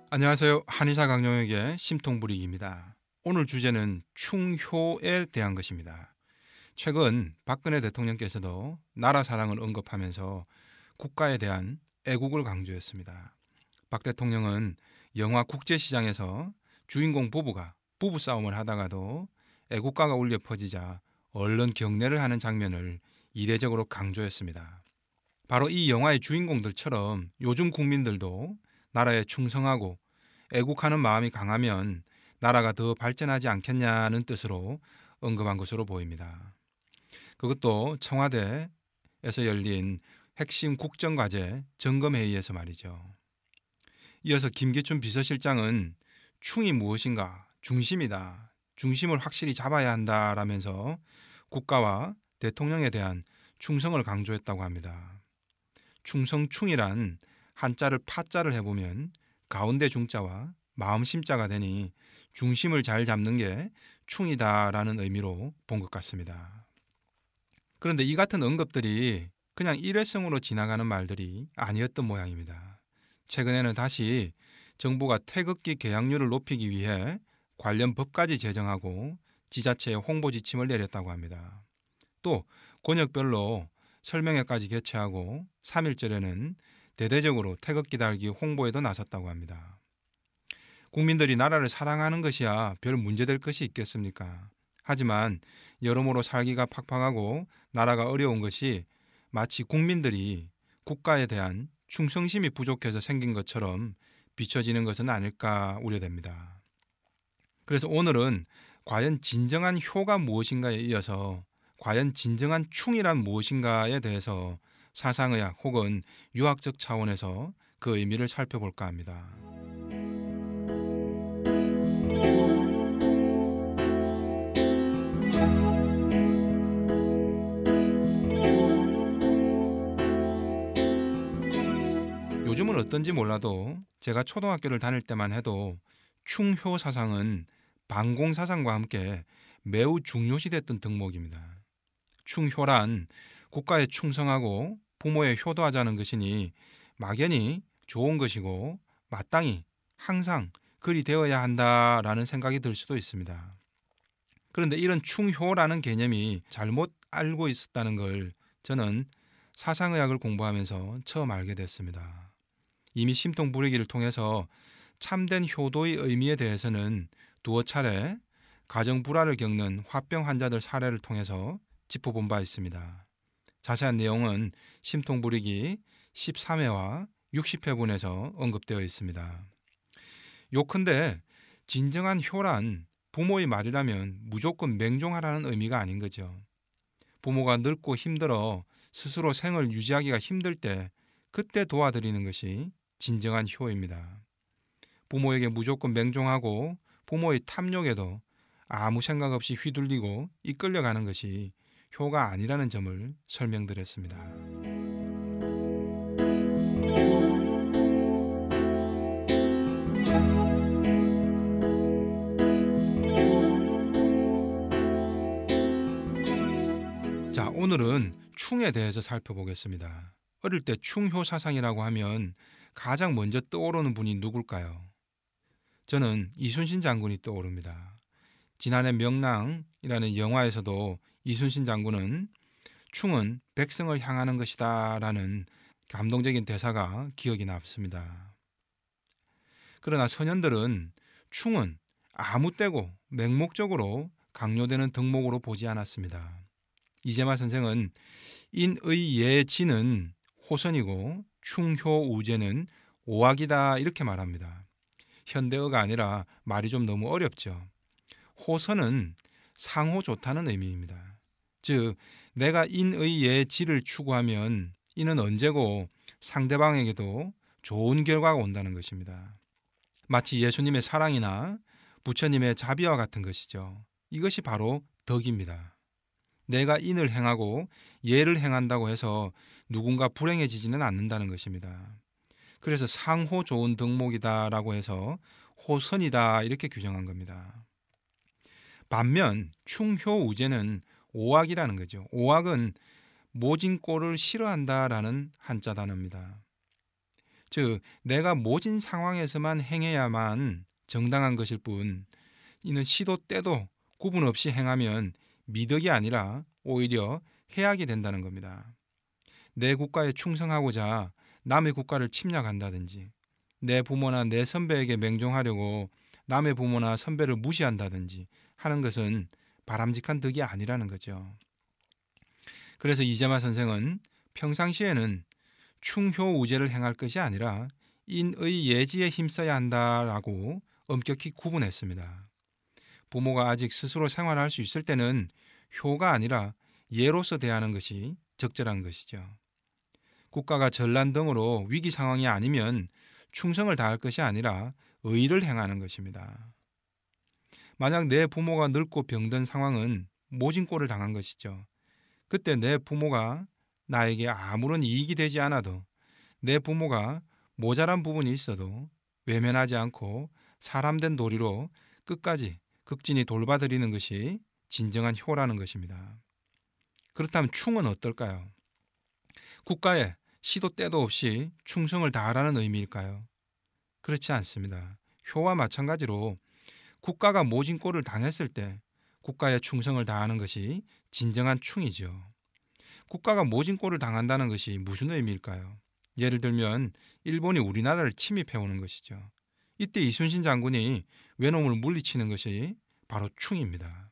안녕하세요. 한의사 강용혁의 심통부리기입니다. 오늘 주제는 충효에 대한 것입니다. 최근 박근혜 대통령께서도 나라 사랑을 언급하면서 국가에 대한 애국을 강조했습니다. 박 대통령은 영화 국제시장에서 주인공 부부가 부부싸움을 하다가도 애국가가 울려 퍼지자 얼른 경례를 하는 장면을 이례적으로 강조했습니다. 바로 이 영화의 주인공들처럼 요즘 국민들도 나라에 충성하고 애국하는 마음이 강하면 나라가 더 발전하지 않겠냐는 뜻으로 언급한 것으로 보입니다. 그것도 청와대에서 열린 핵심 국정과제 점검회의에서 말이죠. 이어서 김기춘 비서실장은 충이 무엇인가? 중심이다. 중심을 확실히 잡아야 한다라면서 국가와 대통령에 대한 충성을 강조했다고 합니다. 충성충이란 한자를 파자를 해보면 가운데 중자와 마음 심자가 되니 중심을 잘 잡는 게 충이다라는 의미로 본 것 같습니다. 그런데 이 같은 언급들이 그냥 일회성으로 지나가는 말들이 아니었던 모양입니다. 최근에는 다시 정부가 태극기 개양률을 높이기 위해 관련 법까지 제정하고 지자체에 홍보 지침을 내렸다고 합니다. 또 권역별로 설명회까지 개최하고 3.1절에는 대대적으로 태극기 달기 홍보에도 나섰다고 합니다. 국민들이 나라를 사랑하는 것이야 별 문제될 것이 있겠습니까? 하지만 여러모로 살기가 팍팍하고 나라가 어려운 것이 마치 국민들이 국가에 대한 충성심이 부족해서 생긴 것처럼 비춰지는 것은 아닐까 우려됩니다. 그래서 오늘은 과연 진정한 효가 무엇인가에 이어서 과연 진정한 충이란 무엇인가에 대해서 사상의학 혹은 유학적 차원에서 그 의미를 살펴볼까 합니다. 요즘은 어떤지 몰라도 제가 초등학교를 다닐 때만 해도 충효 사상은 반공 사상과 함께 매우 중요시됐던 덕목입니다. 충효란 국가에 충성하고 부모에 효도하자는 것이니 막연히 좋은 것이고 마땅히 항상 그리 되어야 한다라는 생각이 들 수도 있습니다. 그런데 이런 충효라는 개념이 잘못 알고 있었다는 걸 저는 사상의학을 공부하면서 처음 알게 됐습니다. 이미 심통부리기를 통해서 참된 효도의 의미에 대해서는 두어 차례 가정불화를 겪는 화병 환자들 사례를 통해서 짚어본 바 있습니다. 자세한 내용은 심통부리기 13회와 60회분에서 언급되어 있습니다. 요컨대 진정한 효란 부모의 말이라면 무조건 맹종하라는 의미가 아닌 거죠. 부모가 늙고 힘들어 스스로 생을 유지하기가 힘들 때 그때 도와드리는 것이 진정한 효입니다. 부모에게 무조건 맹종하고 부모의 탐욕에도 아무 생각 없이 휘둘리고 이끌려가는 것이 효가 아니라는 점을 설명드렸습니다. 자, 오늘은 충에 대해서 살펴보겠습니다. 어릴 때 충효 사상이라고 하면 가장 먼저 떠오르는 분이 누굴까요? 저는 이순신 장군이 떠오릅니다. 지난해 명랑이라는 영화에서도 이순신 장군은 충은 백성을 향하는 것이다 라는 감동적인 대사가 기억이 남습니다. 그러나 소년들은 충은 아무 때고 맹목적으로 강요되는 덕목으로 보지 않았습니다. 이재마 선생은 인의예지는 호선이고 충효우제는 오학이다 이렇게 말합니다. 현대어가 아니라 말이 좀 너무 어렵죠. 호선은 상호 좋다는 의미입니다. 즉 내가 인의예지를 추구하면 이는 언제고 상대방에게도 좋은 결과가 온다는 것입니다. 마치 예수님의 사랑이나 부처님의 자비와 같은 것이죠. 이것이 바로 덕입니다. 내가 인을 행하고 예를 행한다고 해서 누군가 불행해지지는 않는다는 것입니다. 그래서 상호 좋은 덕목이다라고 해서 호선이다 이렇게 규정한 겁니다. 반면 충효우제는 오악이라는 거죠. 오악은 모진 꼴을 싫어한다라는 한자 단어입니다. 즉 내가 모진 상황에서만 행해야만 정당한 것일 뿐 이는 시도 때도 구분 없이 행하면 미덕이 아니라 오히려 해악이 된다는 겁니다. 내 국가에 충성하고자 남의 국가를 침략한다든지 내 부모나 내 선배에게 맹종하려고 남의 부모나 선배를 무시한다든지 하는 것은 바람직한 덕이 아니라는 거죠. 그래서 이재마 선생은 평상시에는 충효우제를 행할 것이 아니라 인의 예지에 힘써야 한다라고 엄격히 구분했습니다. 부모가 아직 스스로 생활할 수 있을 때는 효가 아니라 예로서 대하는 것이 적절한 것이죠. 국가가 전란 등으로 위기 상황이 아니면 충성을 다할 것이 아니라 의를 행하는 것입니다. 만약 내 부모가 늙고 병든 상황은 모진꼴을 당한 것이죠. 그때 내 부모가 나에게 아무런 이익이 되지 않아도 내 부모가 모자란 부분이 있어도 외면하지 않고 사람된 도리로 끝까지 극진히 돌봐드리는 것이 진정한 효라는 것입니다. 그렇다면 충은 어떨까요? 국가에 시도 때도 없이 충성을 다하라는 의미일까요? 그렇지 않습니다. 효와 마찬가지로 국가가 모진꼴을 당했을 때 국가에 충성을 다하는 것이 진정한 충이죠. 국가가 모진꼴을 당한다는 것이 무슨 의미일까요? 예를 들면 일본이 우리나라를 침입해오는 것이죠. 이때 이순신 장군이 외놈을 물리치는 것이 바로 충입니다.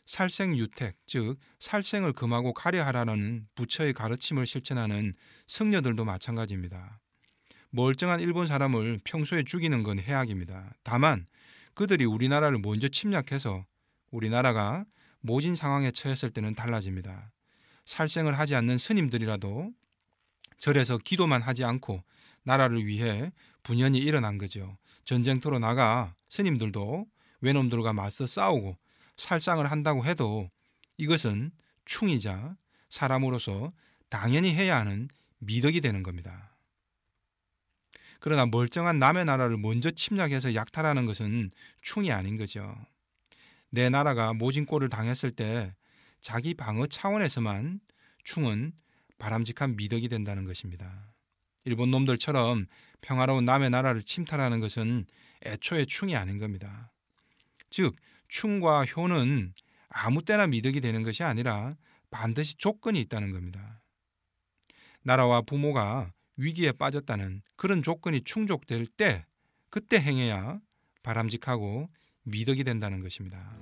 살생유택, 즉 살생을 금하고 가려하라는 부처의 가르침을 실천하는 승려들도 마찬가지입니다. 멀쩡한 일본 사람을 평소에 죽이는 건 해악입니다. 다만 그들이 우리나라를 먼저 침략해서 우리나라가 모진 상황에 처했을 때는 달라집니다. 살생을 하지 않는 스님들이라도 절에서 기도만 하지 않고 나라를 위해 분연히 일어난 거죠. 전쟁터로 나가 스님들도 외놈들과 맞서 싸우고 살상을 한다고 해도 이것은 충이자 사람으로서 당연히 해야 하는 미덕이 되는 겁니다. 그러나 멀쩡한 남의 나라를 먼저 침략해서 약탈하는 것은 충이 아닌 거죠. 내 나라가 모진꼴을 당했을 때 자기 방어 차원에서만 충은 바람직한 미덕이 된다는 것입니다. 일본 놈들처럼 평화로운 남의 나라를 침탈하는 것은 애초에 충이 아닌 겁니다. 즉 충과 효는 아무 때나 미덕이 되는 것이 아니라 반드시 조건이 있다는 겁니다. 나라와 부모가 위기에 빠졌다는 그런 조건이 충족될 때 그때 행해야 바람직하고 미덕이 된다는 것입니다.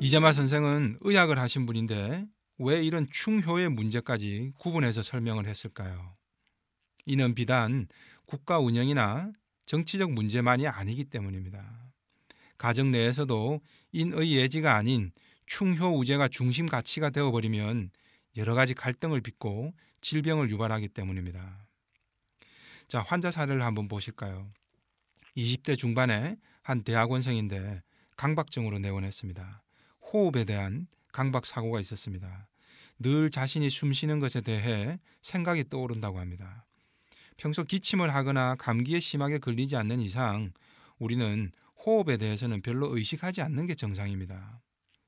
이재마 선생은 의학을 하신 분인데 왜 이런 충효의 문제까지 구분해서 설명을 했을까요? 이는 비단 국가 운영이나 정치적 문제만이 아니기 때문입니다. 가정 내에서도 인의 예지가 아닌 충효우제가 중심 가치가 되어버리면 여러 가지 갈등을 빚고 질병을 유발하기 때문입니다. 자, 환자 사례를 한번 보실까요? 20대 중반의 한 대학원생인데 강박증으로 내원했습니다. 호흡에 대한 강박 사고가 있었습니다. 늘 자신이 숨 쉬는 것에 대해 생각이 떠오른다고 합니다. 평소 기침을 하거나 감기에 심하게 걸리지 않는 이상 우리는 호흡에 대해서는 별로 의식하지 않는 게 정상입니다.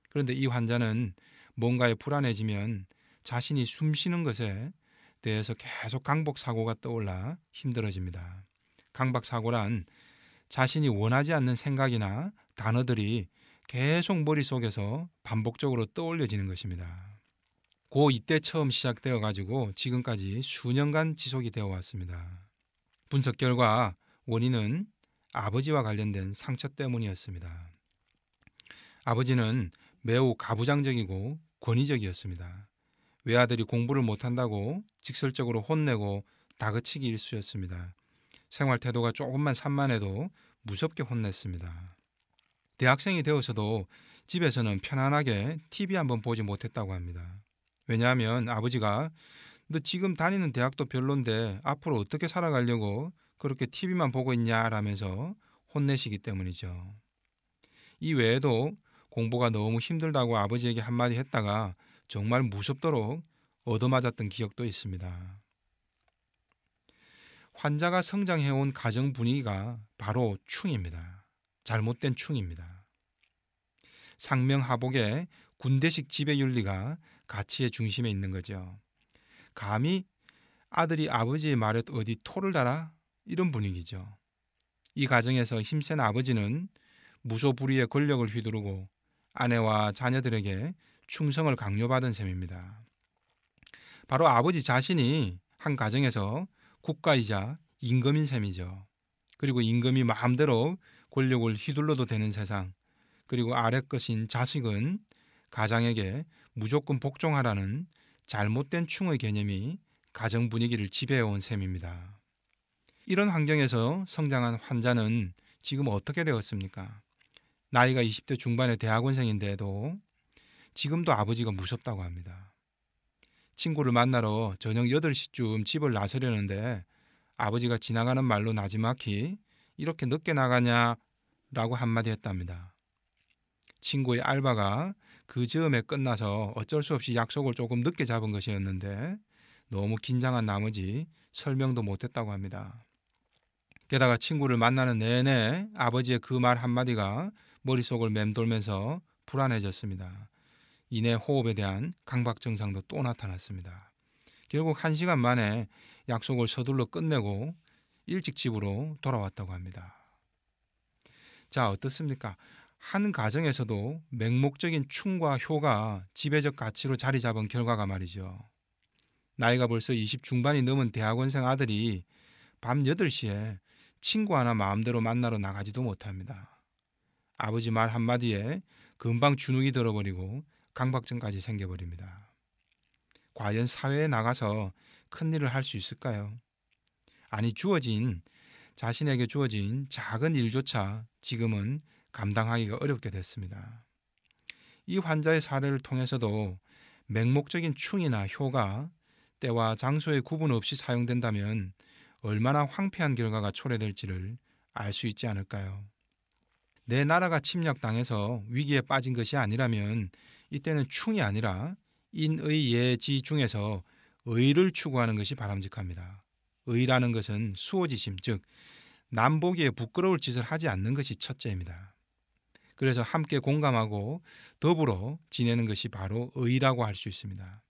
그런데 이 환자는 뭔가에 불안해지면 자신이 숨 쉬는 것에 대해서 계속 강박 사고가 떠올라 힘들어집니다. 강박 사고란 자신이 원하지 않는 생각이나 단어들이 계속 머릿속에서 반복적으로 떠올려지는 것입니다. 고2 때 처음 시작되어 가지고 지금까지 수년간 지속이 되어 왔습니다. 분석 결과 원인은 아버지와 관련된 상처 때문이었습니다. 아버지는 매우 가부장적이고 권위적이었습니다. 외아들이 공부를 못한다고 직설적으로 혼내고 다그치기 일쑤였습니다. 생활 태도가 조금만 산만해도 무섭게 혼냈습니다. 대학생이 되어서도 집에서는 편안하게 TV 한번 보지 못했다고 합니다. 왜냐하면 아버지가 너 지금 다니는 대학도 별론데 앞으로 어떻게 살아가려고 그렇게 TV만 보고 있냐라면서 혼내시기 때문이죠. 이 외에도 공부가 너무 힘들다고 아버지에게 한마디 했다가 정말 무섭도록 얻어맞았던 기억도 있습니다. 환자가 성장해온 가정 분위기가 바로 충입니다. 잘못된 충입니다. 상명하복의 군대식 지배윤리가 가치의 중심에 있는 거죠. 감히 아들이 아버지의 말에 어디 토를 달아? 이런 분위기죠. 이 가정에서 힘센 아버지는 무소불위의 권력을 휘두르고 아내와 자녀들에게 충성을 강요받은 셈입니다. 바로 아버지 자신이 한 가정에서 국가이자 임금인 셈이죠. 그리고 임금이 마음대로 권력을 휘둘러도 되는 세상, 그리고 아래 것인 자식은 가장에게 무조건 복종하라는 잘못된 충의 개념이 가정 분위기를 지배해온 셈입니다. 이런 환경에서 성장한 환자는 지금 어떻게 되었습니까? 나이가 20대 중반의 대학원생인데도 지금도 아버지가 무섭다고 합니다. 친구를 만나러 저녁 8시쯤 집을 나서려는데 아버지가 지나가는 말로 나지막히 이렇게 늦게 나가냐 라고 한마디 했답니다. 친구의 알바가 그 즈음에 끝나서 어쩔 수 없이 약속을 조금 늦게 잡은 것이었는데 너무 긴장한 나머지 설명도 못했다고 합니다. 게다가 친구를 만나는 내내 아버지의 그 말 한마디가 머릿속을 맴돌면서 불안해졌습니다. 이내 호흡에 대한 강박 증상도 또 나타났습니다. 결국 1시간 만에 약속을 서둘러 끝내고 일찍 집으로 돌아왔다고 합니다. 자, 어떻습니까? 한 가정에서도 맹목적인 충과 효가 지배적 가치로 자리 잡은 결과가 말이죠. 나이가 벌써 20 중반이 넘은 대학원생 아들이 밤 8시에 친구 하나 마음대로 만나러 나가지도 못합니다. 아버지 말 한마디에 금방 주눅이 들어버리고 강박증까지 생겨버립니다. 과연 사회에 나가서 큰일을 할 수 있을까요? 아니, 자신에게 주어진 작은 일조차 지금은 감당하기가 어렵게 됐습니다. 이 환자의 사례를 통해서도 맹목적인 충이나 효가 때와 장소의 구분 없이 사용된다면 얼마나 황폐한 결과가 초래될지를 알 수 있지 않을까요? 내 나라가 침략당해서 위기에 빠진 것이 아니라면 이때는 충이 아니라 인의 예지 중에서 의를 추구하는 것이 바람직합니다. 의라는 것은 수호지심, 즉 남보기에 부끄러울 짓을 하지 않는 것이 첫째입니다. 그래서 함께 공감하고 더불어 지내는 것이 바로 의라고 할 수 있습니다.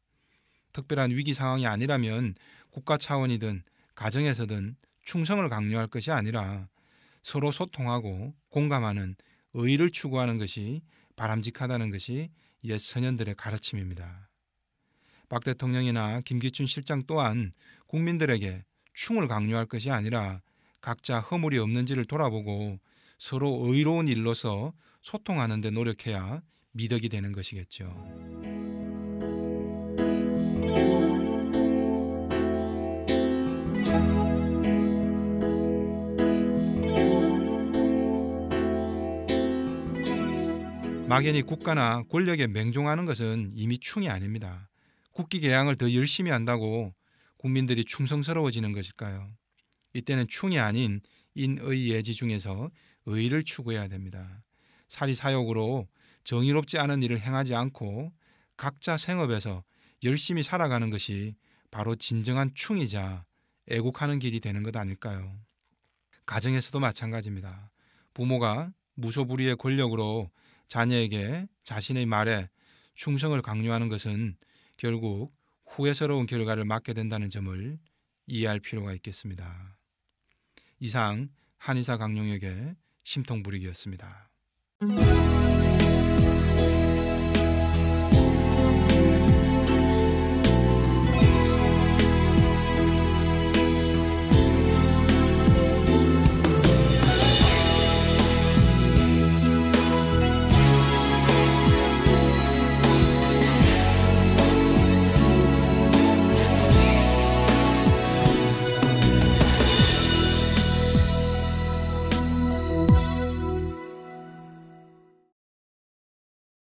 특별한 위기 상황이 아니라면 국가 차원이든 가정에서든 충성을 강요할 것이 아니라 서로 소통하고 공감하는 의를 추구하는 것이 바람직하다는 것이 옛 선현들의 가르침입니다. 박 대통령이나 김기춘 실장 또한 국민들에게 충을 강요할 것이 아니라 각자 허물이 없는지를 돌아보고 서로 의로운 일로서 소통하는 데 노력해야 미덕이 되는 것이겠죠. 막연히 국가나 권력에 맹종하는 것은 이미 충이 아닙니다. 국기 개항을 더 열심히 한다고 국민들이 충성스러워지는 것일까요? 이때는 충이 아닌 인의 예지 중에서 의를 추구해야 됩니다. 사리사욕으로 정의롭지 않은 일을 행하지 않고 각자 생업에서 열심히 살아가는 것이 바로 진정한 충이자 애국하는 길이 되는 것 아닐까요? 가정에서도 마찬가지입니다. 부모가 무소불위의 권력으로 자녀에게 자신의 말에 충성을 강요하는 것은 결국 후회스러운 결과를 맞게 된다는 점을 이해할 필요가 있겠습니다. 이상 한의사 강용혁의 심통부리기였습니다.